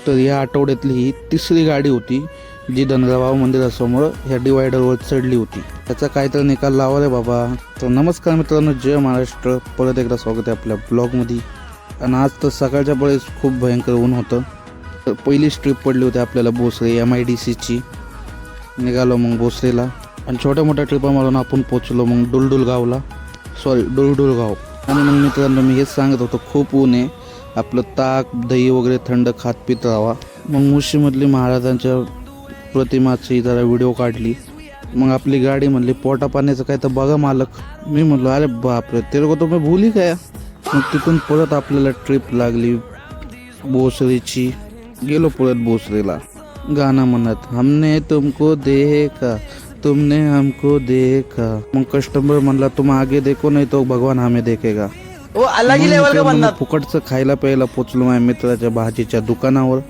तर या आठवड्यातली ही तिसरी गाडी होती जी धनगाव मंदिरासमोर ह्या डिवायडरवर चढली होती. त्याचा काहीतरी निकाल लावा रे बाबा. तर नमस्कार मित्रांनो, जय महाराष्ट्र. परत एकदा स्वागत आहे आपल्या ब्लॉगमध्ये. आणि आज तर सकाळच्या वेळेस खूप भयंकर ऊन होतं. तर पहिलीच ट्रिप पडली होती आपल्याला भोसरे MIDCची. निघालो मग भोसरेला आणि छोट्या मोठ्या ट्रिपा मारून आपण पोचलो मग डुलडुल गाव. आणि मग मित्रांनो मी हेच सांगत होतो, खूप ऊन आहे, आपलं ताक दही वगैरे थंड खात पित राहावा. मग मुशीमधली महाराजांच्या प्रतिमाची जरा व्हिडिओ काढली. मग आपली गाडी म्हणली पोटा पाण्याचं काय तर बघा मालक. मी म्हणलो अरे बापरे, तेरे को तो मैं भूल ही गया. मग तिथून परत आपल्याला ट्रिप लागली भोसरीची. गेलो परत भोसरीला गाणं म्हणत, हमने तुमको देखा तुमने हमको देखा. मग कस्टमर म्हणला तुम आगे देखो नहीं तो भगवान हमें देखेगा. वो अलग ही लेवल का बंदा. फुकटचं खायला प्यायला पोचलो माझ्या मित्राच्या भाजीच्या दुकानावर.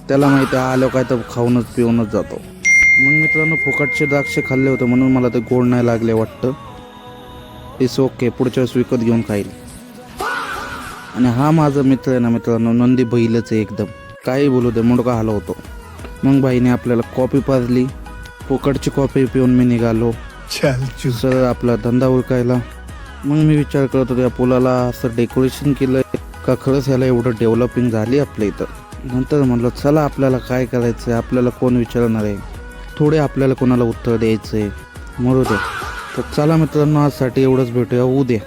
त्याला माहिती आलो काय तर खाऊनच पिऊनच जातो. मग मित्रांनो फुकटचे द्राक्ष खाल्ले होते म्हणून मला ते गोड नाही लागले वाटतं. इट्स ओके, पुढच्या वेळेस विकत घेऊन खाईल. आणि हा माझा मित्र आहे ना मित्रांनो, नंदी बैलच आहे एकदम, काही बोलू दे मुंडका हलवतो. मग बाईने आपल्याला कॉफी पाजली. फुकटची कॉफी पिऊन मी निघालो सर आपला धंदा उरकायला. मग मी विचार करत होतो या पुलाला असं डेकोरेशन केलं का खरंच ह्याला एवढं डेव्हलपिंग झाली आपल्या इथं. नंतर म्हणलं चला आपल्याला काय करायचं आहे, आपल्याला कोण विचारणार आहे, थोडे आपल्याला कोणाला उत्तर द्यायचं आहे, मरू दे. तर चला मित्रांनो आजसाठी एवढंच, भेटूया उद्या.